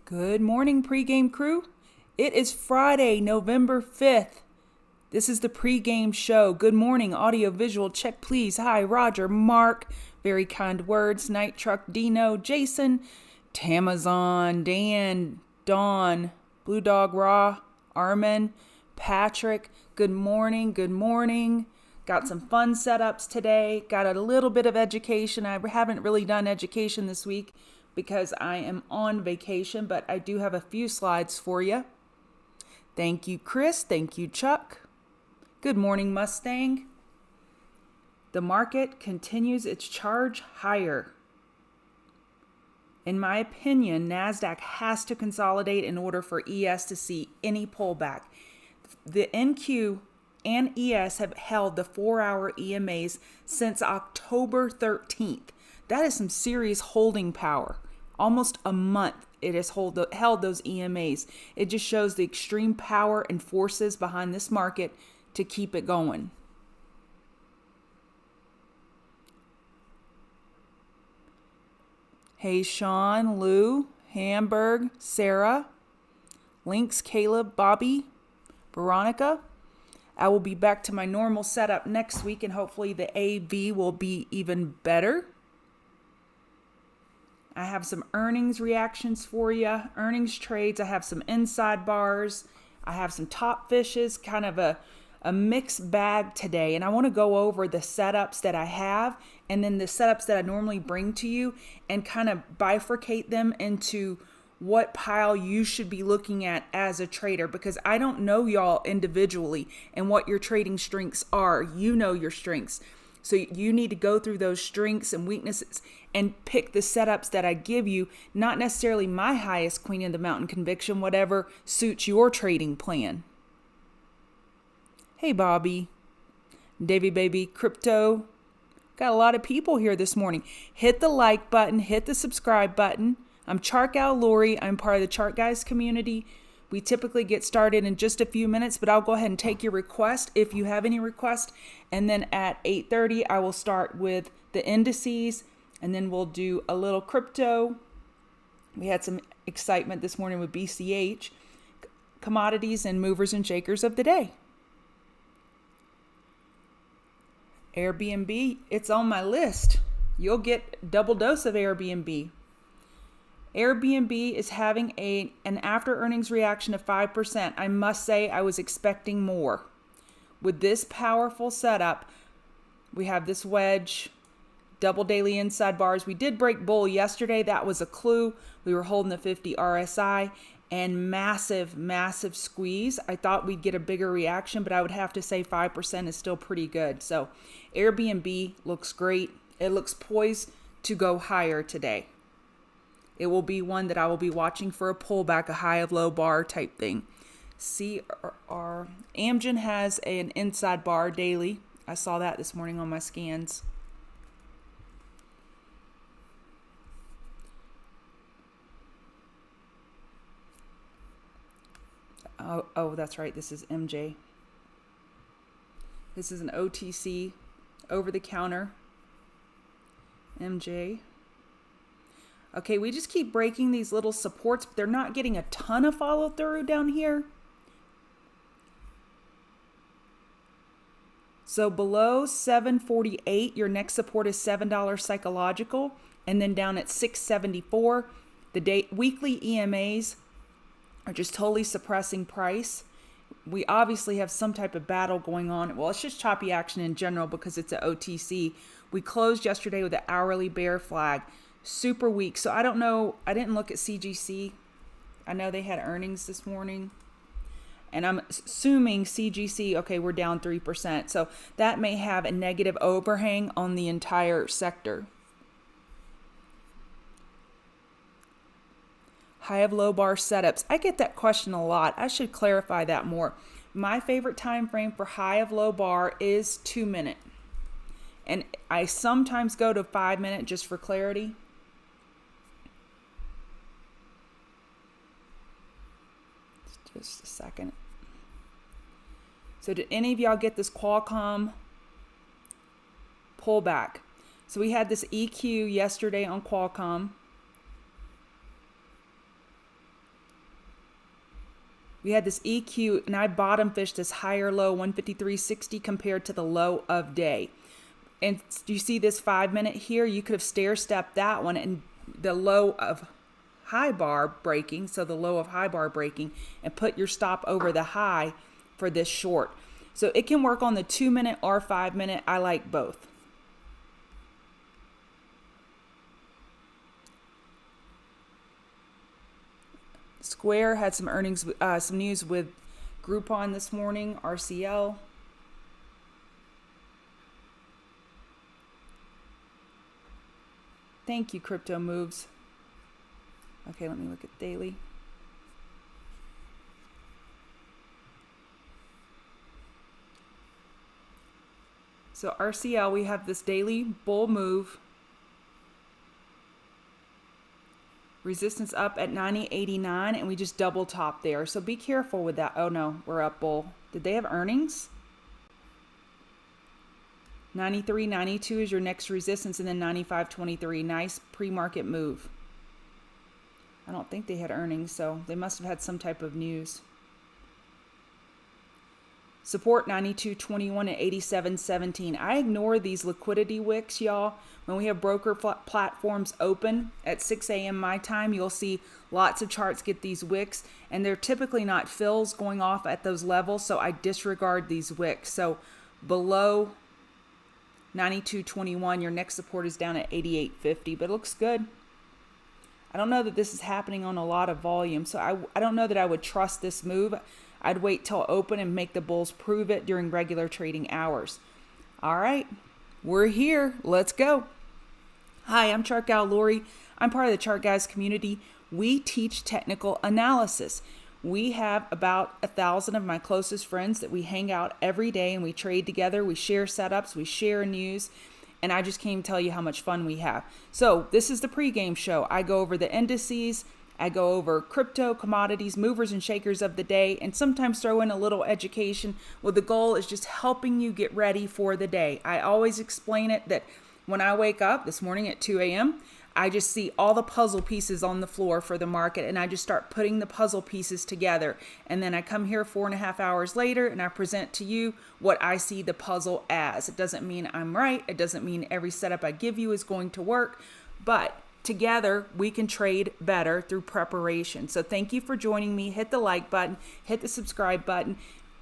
Good morning, pregame crew. It is Friday, November 5th. This is the pregame show. Good morning, audio visual check, please. Hi, Roger, Mark, very kind words, Night Truck, Dino, Jason, Tamazon, Dan, Dawn, Blue Dog Raw, Armin, Patrick. Good morning, good morning. Got some fun setups today. Got a little bit of education. I haven't really done education this week because I am on vacation, but I do have a few slides for you. Thank you, Chris. Thank you, Chuck. Good morning, Mustang. The market continues its charge higher. In my opinion, NASDAQ has to consolidate in order for ES to see any pullback. The NQ and ES have held the 4-hour EMAs since October 13th. That is some serious holding power. Almost a month it has held those EMAs. It just shows the extreme power and forces behind this market to keep it going. Hey, Sean, Lou, Hamburg, Sarah, Lynx, Caleb, Bobby, Veronica. I will be back to my normal setup next week, and hopefully the AV will be even better. I have some earnings reactions for you, earnings trades. I have some inside bars. I have some top fishes, kind of a mixed bag today. And I want to go over the setups that I have and then the setups that I normally bring to you and kind of bifurcate them into what pile you should be looking at as a trader, because I don't know y'all individually and what your trading strengths are. You know your strengths. So you need to go through those strengths and weaknesses and pick the setups that I give you, not necessarily my highest Queen of the Mountain conviction, whatever suits your trading plan. Hey, Bobby, Davy Baby, Crypto. Got a lot of people here this morning. Hit the like button, hit the subscribe button. I'm Chart Gal Lori. I'm part of the Chart Guys community. We typically get started in just a few minutes, but I'll go ahead and take your request if you have any request. And then at 8:30, I will start with the indices, and then we'll do a little crypto. We had some excitement this morning with BCH, commodities, and movers and shakers of the day. Airbnb, it's on my list. You'll get a double dose of Airbnb. Airbnb is having an after earnings reaction of 5%. I must say I was expecting more. With this powerful setup, we have this wedge, double daily inside bars. We did break bull yesterday. That was a clue. We were holding the 50 RSI and massive, massive squeeze. I thought we'd get a bigger reaction, but I would have to say 5% is still pretty good. So Airbnb looks great. It looks poised to go higher today. It will be one that I will be watching for a pullback, a high of low bar type thing. CR Amgen has an inside bar daily. I saw that this morning on my scans. Oh, that's right. This is MJ. This is an OTC, over the counter. MJ. Okay, we just keep breaking these little supports, but they're not getting a ton of follow through down here. So below 748, your next support is $7 psychological, and then down at 674, the weekly EMAs are just totally suppressing price. We obviously have some type of battle going on. Well, it's just choppy action in general because it's an OTC. We closed yesterday with an hourly bear flag. Super weak. So I don't know. I didn't look at CGC. I know they had earnings this morning. And I'm assuming CGC, okay, we're down 3%. So that may have a negative overhang on the entire sector. High of low bar setups. I get that question a lot. I should clarify that more. My favorite time frame for high of low bar is 2 minute. And I sometimes go to 5 minute just for clarity. Just a second. So did any of y'all get this Qualcomm pullback? So we had this EQ yesterday on Qualcomm. We had this EQ, and I bottom fished this higher low 153.60 compared to the low of day. And do you see this 5 minute here? You could have stair stepped that one and the low of high bar breaking, so the low of high bar breaking, and put your stop over the high for this short. So it can work on the 2 minute or 5 minute. I like both. Square had some earnings, some news with Groupon this morning, RCL. Thank you, Crypto Moves. Okay, let me look at daily. So RCL, we have this daily bull move. Resistance up at 90.89, and we just double top there. So be careful with that. Oh no, we're up bull. Did they have earnings? 93.92 is your next resistance, and then 95.23. Nice pre-market move. I don't think they had earnings, so they must have had some type of news. Support 92.21 at 87.17. I ignore these liquidity wicks, y'all. When we have broker platforms open at 6 a.m. my time, you'll see lots of charts get these wicks, and they're typically not fills going off at those levels, so I disregard these wicks. So below 92.21, your next support is down at 88.50, but it looks good. I don't know that this is happening on a lot of volume, so I don't know that I would trust this move. I'd wait till open and make the bulls prove it during regular trading hours. All right, we're here. Let's go. Hi, I'm Chart Gal Lori. I'm part of the Chart Guys community. We teach technical analysis. We have about 1,000 of my closest friends that we hang out every day and we trade together. We share setups, we share news, and I just came to tell you how much fun we have. So this is the pregame show. I go over the indices, I go over crypto, commodities, movers and shakers of the day, and sometimes throw in a little education. Well, the goal is just helping you get ready for the day. I always explain it that when I wake up this morning at 2 a.m., I just see all the puzzle pieces on the floor for the market, and I just start putting the puzzle pieces together. And then I come here 4.5 hours later and I present to you what I see the puzzle as. It doesn't mean I'm right. It doesn't mean every setup I give you is going to work, but together we can trade better through preparation. So thank you for joining me. Hit the like button, hit the subscribe button.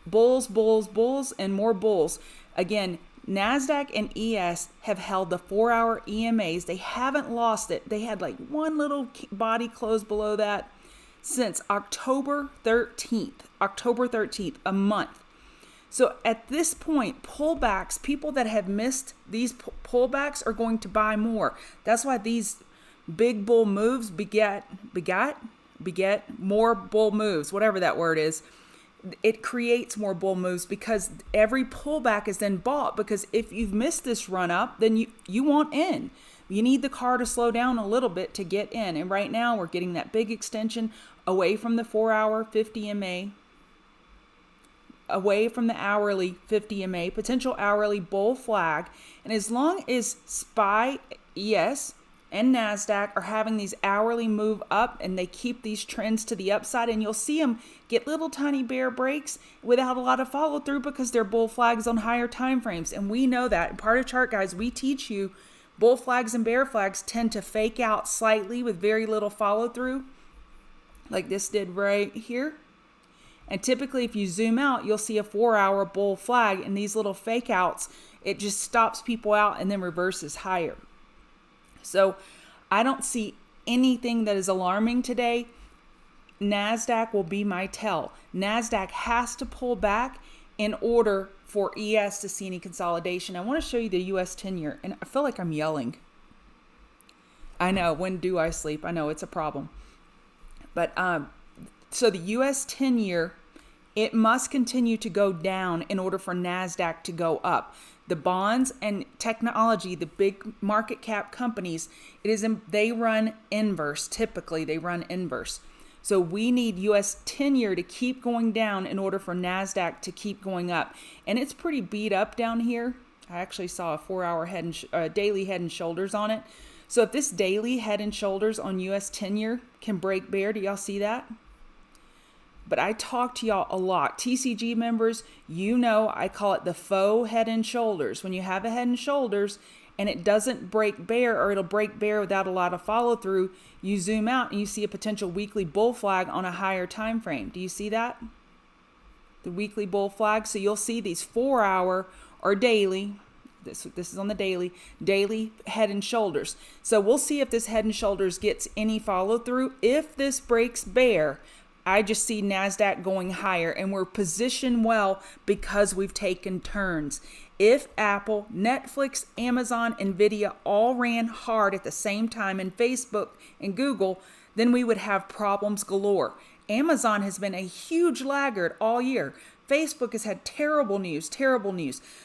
Bulls, bulls, bulls, and more bulls. Again, NASDAQ and ES have held the 4-hour EMAs. They haven't lost it. They had like one little body close below that since October 13th, a month. So at this point, pullbacks, people that have missed these pullbacks are going to buy more. That's why these big bull moves beget more bull moves, whatever that word is. It creates more bull moves because every pullback is then bought, because if you've missed this run up, then you want in. You need the car to slow down a little bit to get in. And right now we're getting that big extension away from the 4-hour 50 MA, away from the hourly 50 MA, potential hourly bull flag. And as long as SPY, ES, and NASDAQ are having these hourly move up and they keep these trends to the upside, and you'll see them get little tiny bear breaks without a lot of follow through because they're bull flags on higher time frames. And we know that. Part of Chart Guys, we teach you bull flags and bear flags tend to fake out slightly with very little follow through, like this did right here. And typically if you zoom out, you'll see a 4-hour bull flag, and these little fake outs, it just stops people out and then reverses higher. So I don't see anything that is alarming today. NASDAQ will be my tell. NASDAQ has to pull back in order for ES to see any consolidation. I want to show you the US 10-year, and I feel like I'm yelling. I know, when do I sleep? I know it's a problem. But so the US 10-year, it must continue to go down in order for NASDAQ to go up. The bonds and technology, the big market cap companies, they run inverse. Typically, they run inverse. So we need US 10-year to keep going down in order for NASDAQ to keep going up. And it's pretty beat up down here. I actually saw a 4-hour daily head and shoulders on it. So if this daily head and shoulders on US 10-year can break bear, do y'all see that? but I talk to y'all a lot. TCG members, you know I call it the faux head and shoulders. When you have a head and shoulders and it doesn't break bear, or it'll break bear without a lot of follow through, you zoom out and you see a potential weekly bull flag on a higher time frame. Do you see that? The weekly bull flag. So you'll see these 4-hour or daily. This is on the daily head and shoulders. So we'll see if this head and shoulders gets any follow through. If this breaks bear, I just see NASDAQ going higher, and we're positioned well because we've taken turns. If Apple, Netflix, Amazon, Nvidia all ran hard at the same time, and Facebook and Google, then we would have problems galore. Amazon has been a huge laggard all year. Facebook has had terrible news.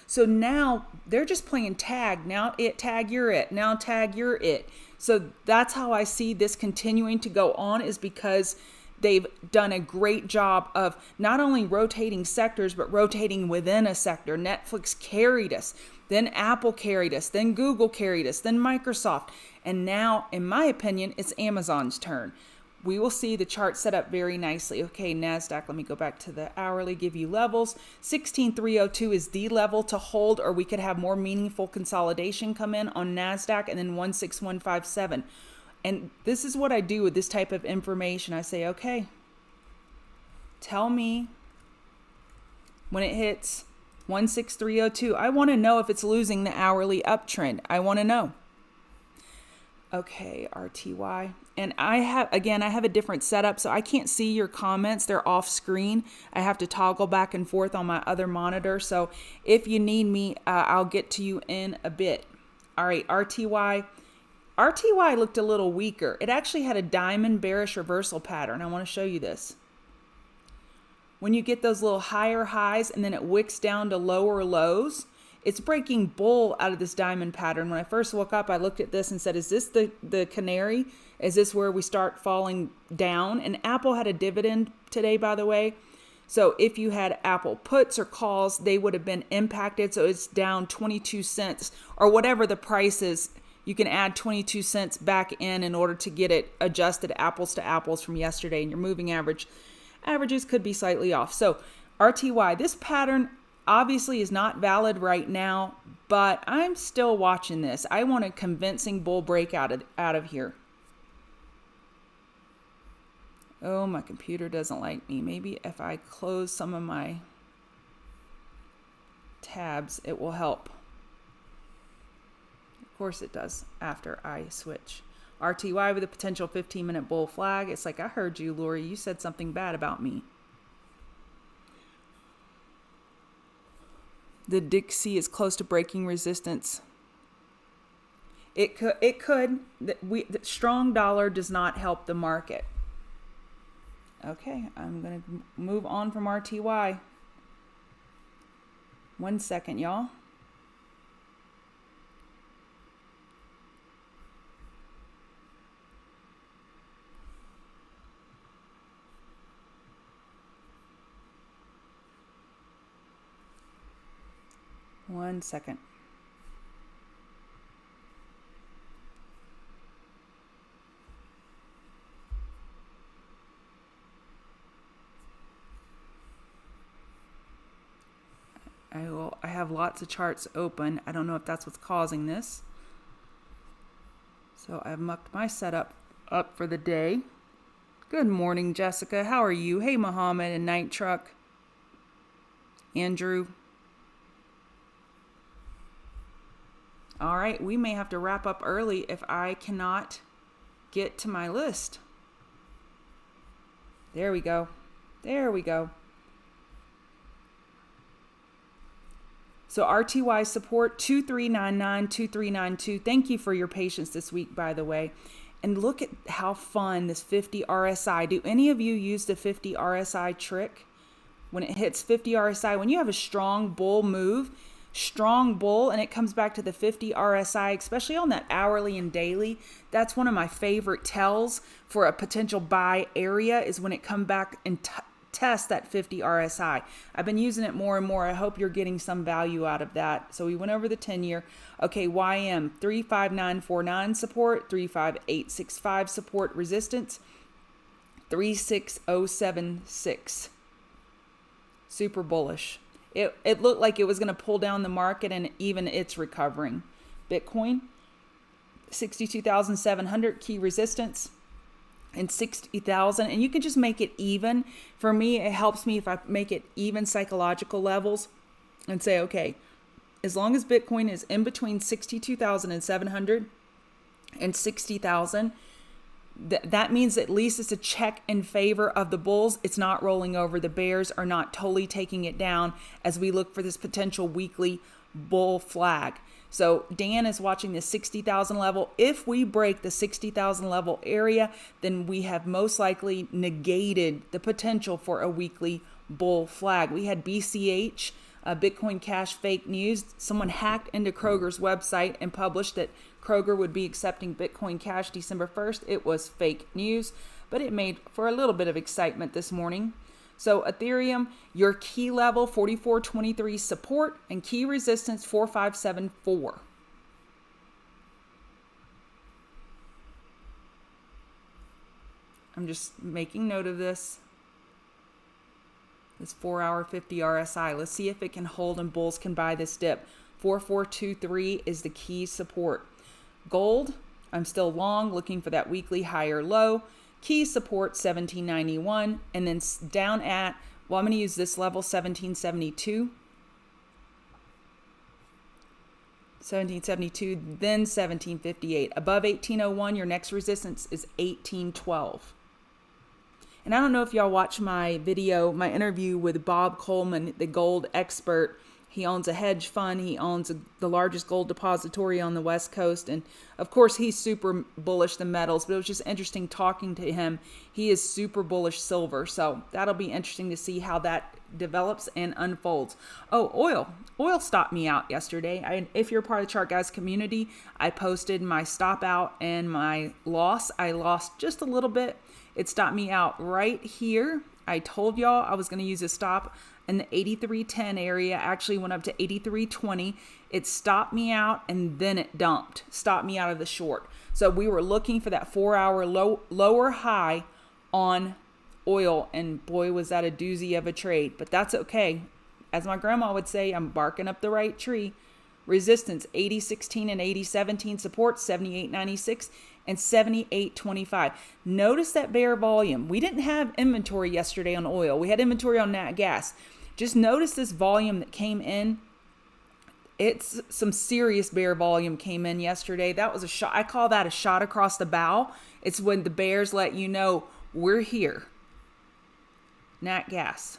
So now they're just playing tag. Now tag, you're it. Now tag, you're it. So that's how I see this continuing to go on, is because they've done a great job of not only rotating sectors, but rotating within a sector. Netflix carried us, then Apple carried us, then Google carried us, then Microsoft. And now, in my opinion, it's Amazon's turn. We will see the chart set up very nicely. Okay, NASDAQ, let me go back to the hourly, give you levels. 16,302 is the level to hold, or we could have more meaningful consolidation come in on NASDAQ, and then 16157. And this is what I do with this type of information. I say, okay, tell me when it hits 16302. I want to know if it's losing the hourly uptrend. I want to know. Okay, RTY. And I have a different setup, so I can't see your comments. They're off screen. I have to toggle back and forth on my other monitor. So if you need me, I'll get to you in a bit. All right, RTY. RTY looked a little weaker. It actually had a diamond bearish reversal pattern. I want to show you this. When you get those little higher highs and then it wicks down to lower lows, it's breaking bull out of this diamond pattern. When I first woke up, I looked at this and said, is this the canary? Is this where we start falling down? And Apple had a dividend today, by the way. So if you had Apple puts or calls, they would have been impacted. So it's down 22 cents or whatever the price is. You can add 22 cents back in order to get it adjusted apples to apples from yesterday. And your moving averages could be slightly off. So RTY, this pattern obviously is not valid right now, but I'm still watching this. I want a convincing bull break out of here. Oh, my computer doesn't like me. Maybe if I close some of my tabs, it will help. Of course it does after I switch. RTY with a potential 15-minute bull flag. It's like, I heard you, Lori. You said something bad about me. The Dixie is close to breaking resistance. It could. The strong dollar does not help the market. Okay, I'm going to move on from RTY. 1 second, y'all. One second. I have lots of charts open. I don't know if that's what's causing this. So I've mucked my setup up for the day. Good morning, Jessica. How are you? Hey, Muhammad and Night Truck. Andrew. All right, we may have to wrap up early if I cannot get to my list. There we go. There we go. So RTY support 2399, 2392. Thank you for your patience this week, by the way. And look at how fun this 50 RSI. Do any of you use the 50 RSI trick? When it hits 50 RSI, when you have a strong bull move, strong bull, and it comes back to the 50 RSI, especially on that hourly and daily, that's one of my favorite tells for a potential buy area, is when it come back and test that 50 RSI. I've been using it more and more. I hope you're getting some value out of that. So we went over the 10-year. Okay, YM 35949 support, 35865 support resistance. 36076. Super bullish. It looked like it was going to pull down the market, and even it's recovering. Bitcoin, 62,700 key resistance, and 60,000. And you can just make it even. For me, it helps me if I make it even psychological levels and say, okay, as long as Bitcoin is in between 62,700 and 60,000, that means at least it's a check in favor of the bulls. It's not rolling over. The bears are not totally taking it down as we look for this potential weekly bull flag. So Dan is watching the 60,000 level. If we break the 60,000 level area, then we have most likely negated the potential for a weekly bull flag. We had BCH, Bitcoin Cash fake news. Someone hacked into Kroger's website and published that Kroger would be accepting Bitcoin Cash December 1st. It was fake news, but it made for a little bit of excitement this morning. So Ethereum, your key level 4423 support and key resistance 4574. I'm just making note of this. This 4-hour 50 RSI. Let's see if it can hold and bulls can buy this dip. 4423 is the key support. Gold, I'm still long, looking for that weekly higher low. Key support 1791, and then down at, well, I'm going to use this level 1772. 1772, then 1758. Above 1801, your next resistance is 1812. And I don't know if y'all watch my video, my interview with Bob Coleman, the gold expert. He owns a hedge fund. He owns the largest gold depository on the West Coast. And of course, he's super bullish the metals, but it was just interesting talking to him. He is super bullish silver. So that'll be interesting to see how that develops and unfolds. Oh, oil. Oil stopped me out yesterday. If you're part of the Chart Guys community, I posted my stop out and my loss. I lost just a little bit. It stopped me out right here. I told y'all I was going to use a stop in the 83.10 area. Actually went up to 83.20. It stopped me out and then it dumped. Stopped me out of the short. So we were looking for that 4-hour lower high on oil, and boy, was that a doozy of a trade. But that's okay. As my grandma would say, I'm barking up the right tree. Resistance 80.16 and 80.17. Support 78.96 and 78.25. Notice that bear volume. We didn't have inventory yesterday on oil. We had inventory on nat gas. Just notice this volume that came in. It's some serious bear volume came in yesterday. That was a shot. I call that a shot across the bow. It's when the bears let you know we're here. Nat gas.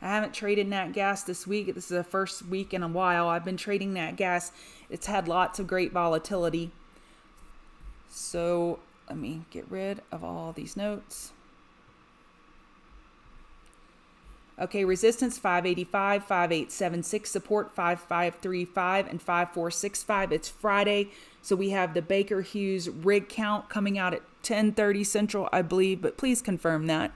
I haven't traded nat gas this week. This is the first week in a while I've been trading nat gas. It's had lots of great volatility. So let me get rid of all these notes. Okay, resistance 585, 5876, support 5535 and 5465. It's Friday, so we have the Baker Hughes rig count coming out at 10:30 Central, I believe, but please confirm that.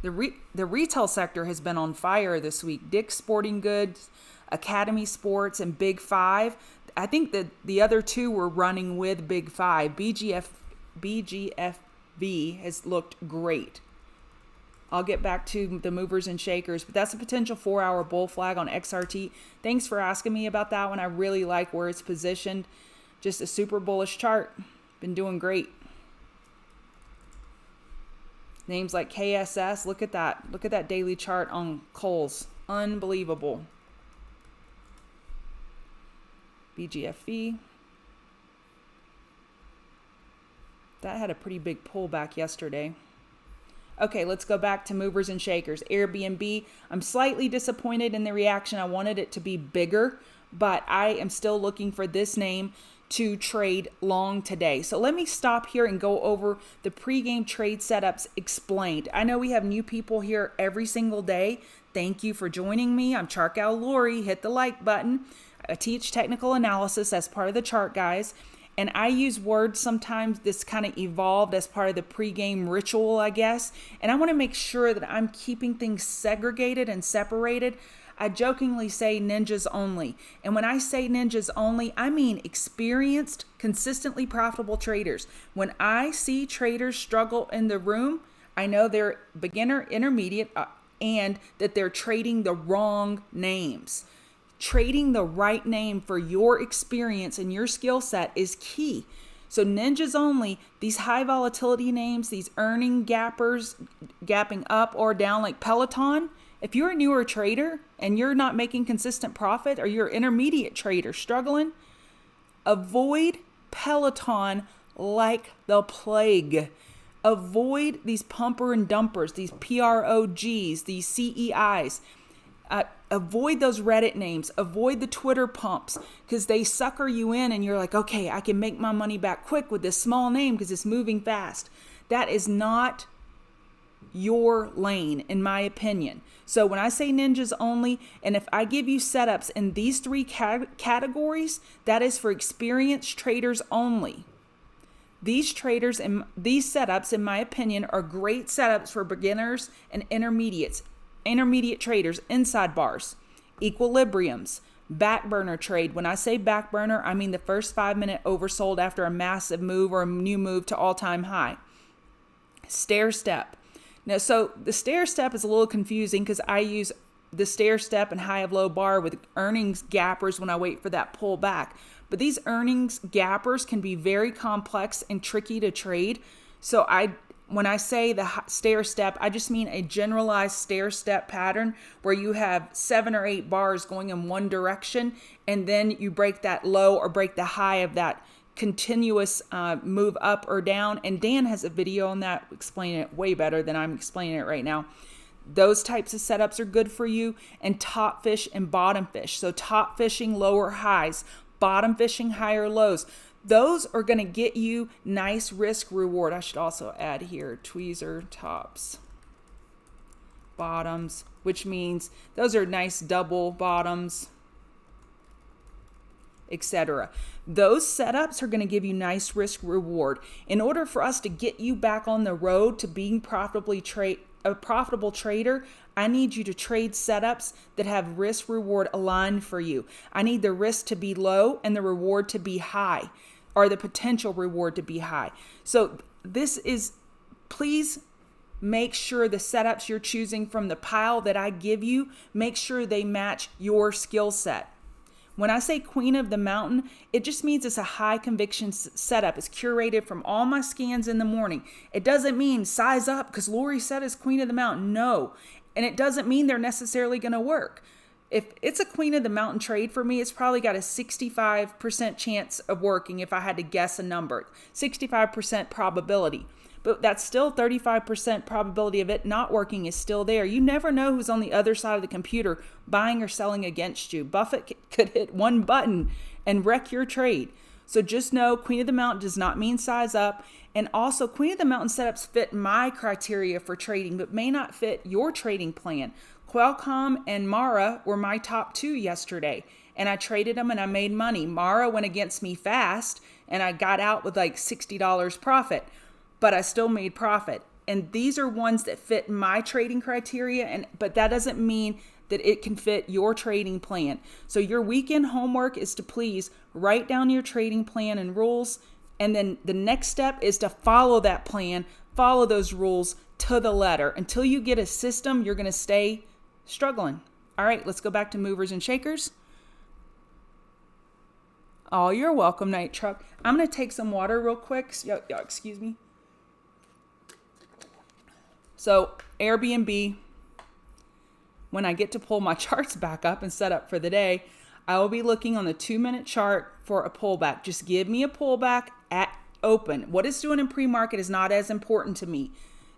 The retail sector has been on fire this week. Dick's Sporting Goods, Academy Sports, and Big Five. I think that the other two were running with Big Five. BGFV has looked great. I'll get back to the movers and shakers, but that's a potential 4-hour bull flag on XRT. Thanks for asking me about that one. I really like where it's positioned. Just a super bullish chart. Been doing great. Names like KSS, look at that. Look at that daily chart on Kohl's. Unbelievable. BGFV. That had a pretty big pullback yesterday. Okay, let's go back to movers and shakers. Airbnb, I'm slightly disappointed in the reaction. I wanted it to be bigger, but I am still looking for this name to trade long today. So let me stop here and go over the pregame trade setups explained. I know we have new people here every single day. Thank you for joining me. I'm Chart Gal Lori. Hit the like button. I teach technical analysis as part of the Chart Guys. And I use words sometimes this kind of evolved as part of the pregame ritual, I guess. And I want to make sure that I'm keeping things segregated and separated. I jokingly say ninjas only. And when I say ninjas only, I mean experienced, consistently profitable traders. When I see traders struggle in the room, I know they're beginner, intermediate, and that they're trading the wrong names. Trading the right name for your experience and your skill set is key. So ninjas only, these high volatility names, these earning gappers, gapping up or down like Peloton, if you're a newer trader and you're not making consistent profit, or you're an intermediate trader struggling, avoid Peloton like the plague. Avoid these pumper and dumpers, these PROGs, these CEIs. Avoid those Reddit names. Avoid the Twitter pumps, because they sucker you in and you're like, okay, I can make my money back quick with this small name because it's moving fast. That is not your lane, in my opinion. So when I say ninjas only, and if I give you setups in these three categories, that is for experienced traders only. These traders and these setups, in my opinion, are great setups for beginners and intermediate traders, inside bars, equilibriums, back burner trade. When I say back burner, I mean the first 5-minute oversold after a massive move or a new move to all-time high. Stair step. Now, so the stair step is a little confusing because I use the stair step and high of low bar with earnings gappers when I wait for that pullback. But these earnings gappers can be very complex and tricky to trade. So when I say the stair step, I just mean a generalized stair step pattern where you have 7 or 8 bars going in one direction, and then you break that low or break the high of that continuous move up or down. And Dan has a video on that explaining it way better than I'm explaining it right now. Those types of setups are good for you. And top fish and bottom fish. So top fishing lower highs, bottom fishing higher lows. Those are going to get you nice risk reward. I should also add here tweezer tops, bottoms, which means those are nice double bottoms, etc. Those setups are going to give you nice risk reward. In order for us to get you back on the road to being a profitable trader, I need you to trade setups that have risk reward aligned for you. I need the risk to be low and the reward to be high, or the potential reward to be high. So please make sure the setups you're choosing from the pile that I give you, make sure they match your skill set. When I say Queen of the Mountain, it just means it's a high conviction setup. It's curated from all my scans in the morning. It doesn't mean size up because Lori said it's Queen of the Mountain. No. And it doesn't mean they're necessarily going to work. If it's a Queen of the Mountain trade for me, it's probably got a 65% chance of working if I had to guess a number. 65% probability. But that's still 35% probability of it not working is still there. You never know who's on the other side of the computer buying or selling against you. Buffett could hit one button and wreck your trade. So just know Queen of the Mountain does not mean size up. And also Queen of the Mountain setups fit my criteria for trading, but may not fit your trading plan. Qualcomm and Mara were my top 2 yesterday, and I traded them and I made money. Mara went against me fast and I got out with like $60 profit, but I still made profit. And these are ones that fit my trading criteria, but that doesn't mean that it can fit your trading plan. So your weekend homework is to please write down your trading plan and rules. And then the next step is to follow that plan, follow those rules to the letter. Until you get a system, you're going to stay struggling. All right, let's go back to movers and shakers. Oh, you're welcome, Night Truck. I'm going to take some water real quick. Y'all, excuse me. So Airbnb, when I get to pull my charts back up and set up for the day, I will be looking on the 2-minute chart for a pullback. Just give me a pullback at open. What it's doing in pre-market is not as important to me.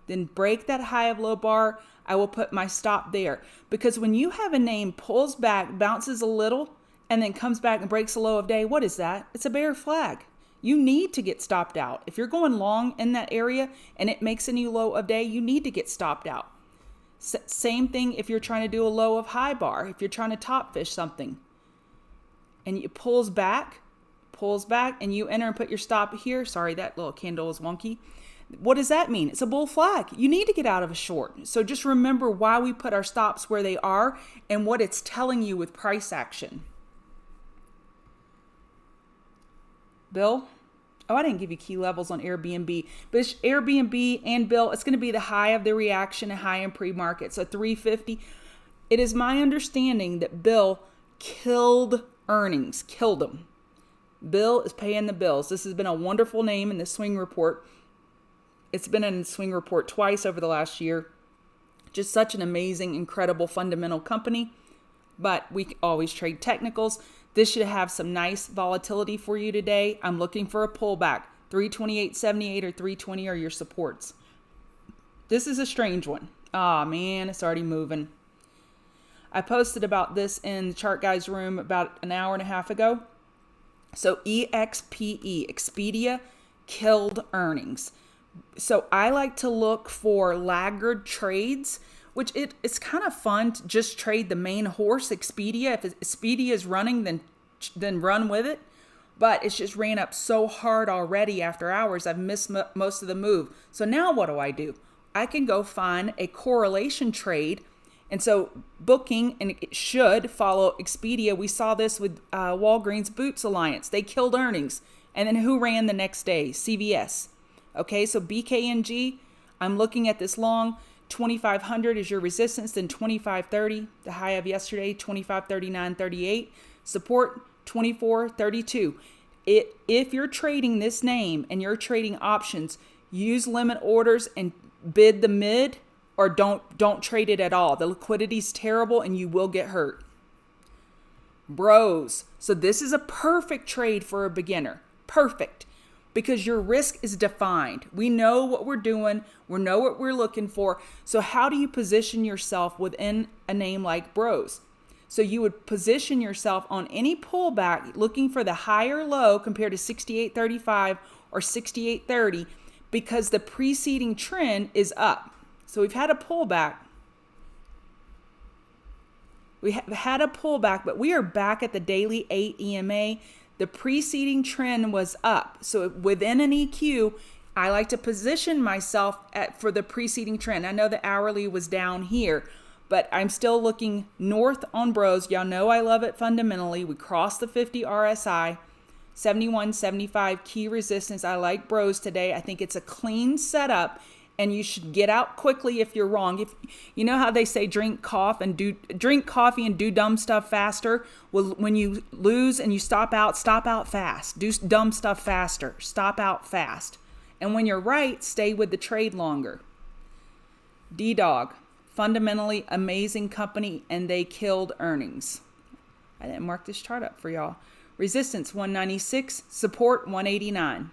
Then break that high of low bar. I will put my stop there. Because when you have a name pulls back, bounces a little, and then comes back and breaks a low of day, what is that? It's a bear flag. You need to get stopped out. If you're going long in that area and it makes a new low of day, you need to get stopped out. Same thing if you're trying to do a low of high bar, if you're trying to top fish something. And it pulls back, and you enter and put your stop here. Sorry, that little candle is wonky. What does that mean? It's a bull flag. You need to get out of a short. So just remember why we put our stops where they are and what it's telling you with price action. Bill? Oh, I didn't give you key levels on Airbnb. But it's Airbnb and Bill, it's going to be the high of the reaction and high in pre-market. So 350. It is my understanding that Bill killed earnings, killed them. Bill is paying the bills. This has been a wonderful name in the swing report. It's been in the swing report twice over the last year. Just such an amazing, incredible, fundamental company. But we always trade technicals. This should have some nice volatility for you today. I'm looking for a pullback. 328.78 or 320 are your supports. This is a strange one. Ah, man, it's already moving. I posted about this in the Chart Guys room about an hour and a half ago. So EXPE, Expedia, killed earnings. So I like to look for laggard trades, which it's kind of fun to just trade the main horse, Expedia. If Expedia is running, then run with it. But it's just ran up so hard already after hours, I've missed most of the move. So now what do? I can go find a correlation trade. And so Booking, and it should follow Expedia. We saw this with Walgreens Boots Alliance. They killed earnings. And then who ran the next day? CVS. Okay, so BKNG, I'm looking at this long. 2,500 is your resistance, then 2,530, the high of yesterday, 2,539.38. Support, 2,432. If you're trading this name and you're trading options, use limit orders and bid the mid, or don't trade it at all. The liquidity's terrible and you will get hurt. Bros. So this is a perfect trade for a beginner. Perfect. Because your risk is defined. We know what we're doing. We know what we're looking for. So how do you position yourself within a name like Bros? So you would position yourself on any pullback looking for the higher low compared to 68.35 or 68.30 because the preceding trend is up. So we've had a pullback. We have had a pullback, but we are back at the daily 8 EMA. The preceding trend was up. So within an EQ, I like to position myself for the preceding trend. I know the hourly was down here, but I'm still looking north on Bros. Y'all know I love it fundamentally. We crossed the 50 RSI, 71.75 key resistance. I like Bros today. I think it's a clean setup. And you should get out quickly if you're wrong. If you know how they say drink coffee and do dumb stuff faster. Well, when you lose and you stop out fast. Do dumb stuff faster. Stop out fast. And when you're right, stay with the trade longer. D-Dog, fundamentally amazing company, and they killed earnings. I didn't mark this chart up for y'all. Resistance 196, support 189.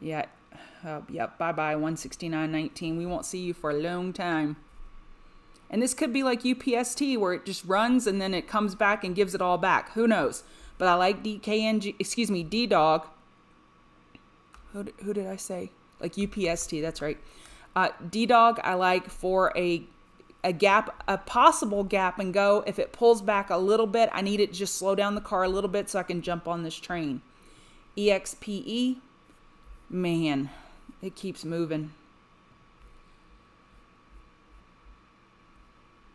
Yeah, bye-bye, 169.19. We won't see you for a long time. And this could be like UPST, where it just runs and then it comes back and gives it all back. Who knows? But I like D-Dog. Who did I say? Like UPST, that's right. D-Dog, I like for a possible gap and go. If it pulls back a little bit, I need it to just slow down the car a little bit so I can jump on this train. EXPE. Man, it keeps moving.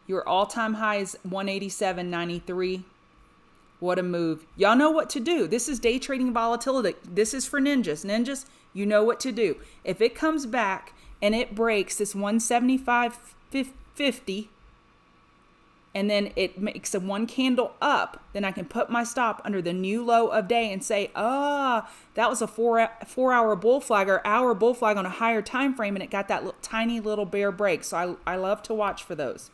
Your all-time high is 187.93. What a move. Y'all know what to do. This is day trading volatility. This is for ninjas. Ninjas, you know what to do. If it comes back and it breaks this 175.50 and then it makes a one candle up, then I can put my stop under the new low of day and say, that was a 4-hour bull flag or hour bull flag on a higher time frame, and it got that tiny little bear break. So I love to watch for those.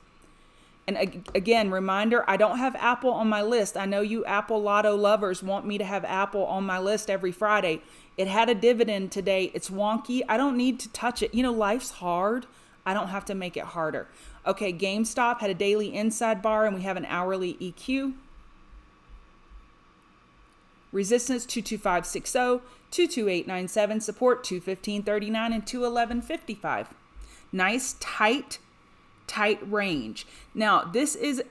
And again, reminder, I don't have Apple on my list. I know you Apple Lotto lovers want me to have Apple on my list every Friday. It had a dividend today. It's wonky. I don't need to touch it. Life's hard. I don't have to make it harder. Okay, GameStop had a daily inside bar, and we have an hourly EQ. Resistance 225.60, 228.97, support 215.39 and 211.55. Nice tight range. Now, this is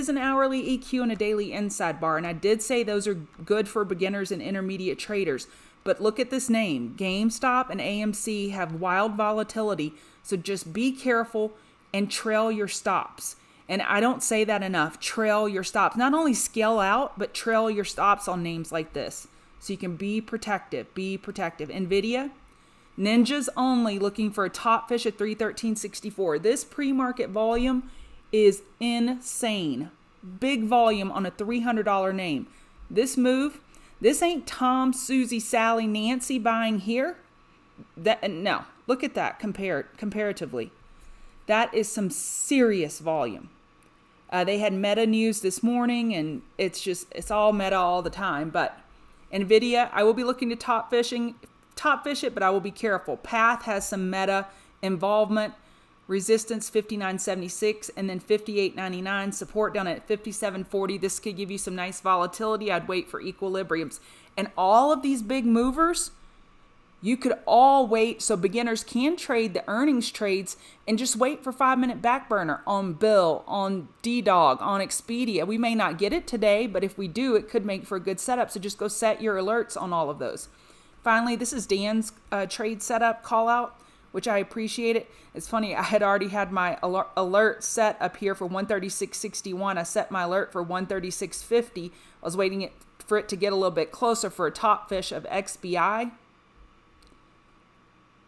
an hourly EQ and a daily inside bar, and I did say those are good for beginners and intermediate traders. But look at this name. GameStop and AMC have wild volatility. So just be careful and trail your stops. And I don't say that enough. Trail your stops. Not only scale out, but trail your stops on names like this. So you can be protective. Be protective. NVIDIA, Ninjas only, looking for a top fish at 313.64. This pre-market volume is insane. Big volume on a $300 name. This move, this ain't Tom, Susie, Sally, Nancy buying here. No, look at that comparatively. That is some serious volume. They had meta news this morning, and it's all meta all the time. But NVIDIA, I will be looking to top fish it, but I will be careful. Path has some meta involvement. Resistance 59.76 and then 58.99. Support down at 57.40. This could give you some nice volatility. I'd wait for equilibriums. And all of these big movers, you could all wait. So beginners can trade the earnings trades and just wait for 5-minute back burner on Bill, on D-Dog, on Expedia. We may not get it today, but if we do, it could make for a good setup. So just go set your alerts on all of those. Finally, this is Dan's trade setup call out, which I appreciate it. It's funny, I had already had my alert set up here for 136.61. I set my alert for 136.50. I was waiting for it to get a little bit closer for a top fish of XBI.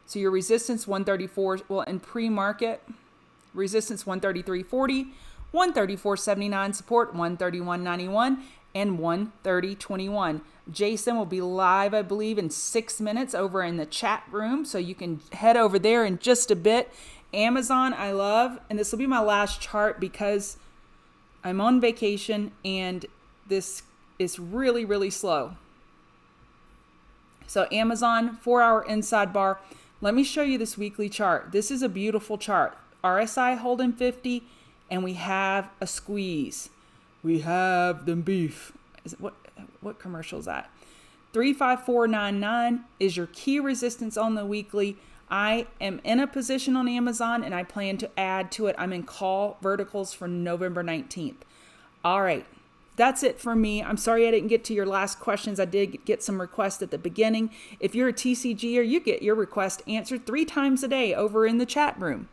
So your resistance 134, well, in pre-market, resistance 133.40, 134.79, support 131.91, and 130.21. Jason will be live, I believe, in 6 minutes over in the chat room, so you can head over there in just a bit. Amazon, I love, and this will be my last chart because I'm on vacation and this is really, really slow. So Amazon, 4-hour inside bar. Let me show you this weekly chart. This is a beautiful chart. RSI holding 50, and we have a squeeze. We have the beef. What commercial is that? 354.99 is your key resistance on the weekly. I am in a position on Amazon, and I plan to add to it. I'm in call verticals for November 19th. All right. That's it for me. I'm sorry I didn't get to your last questions. I did get some requests at the beginning. If you're a TCGer, you get your request answered 3 times a day over in the chat room.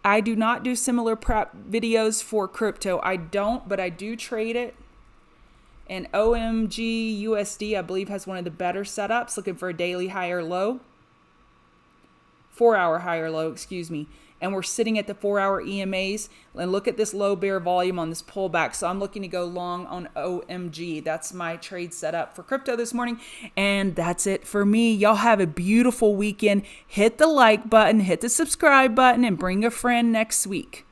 I do not do similar prep videos for crypto. I don't, but I do trade it. And OMG USD, I believe, has one of the better setups, looking for a daily high or low. 4-hour high or low, excuse me. And we're sitting at the 4-hour EMAs. And look at this low bear volume on this pullback. So I'm looking to go long on OMG. That's my trade setup for crypto this morning. And that's it for me. Y'all have a beautiful weekend. Hit the like button, hit the subscribe button, and bring a friend next week.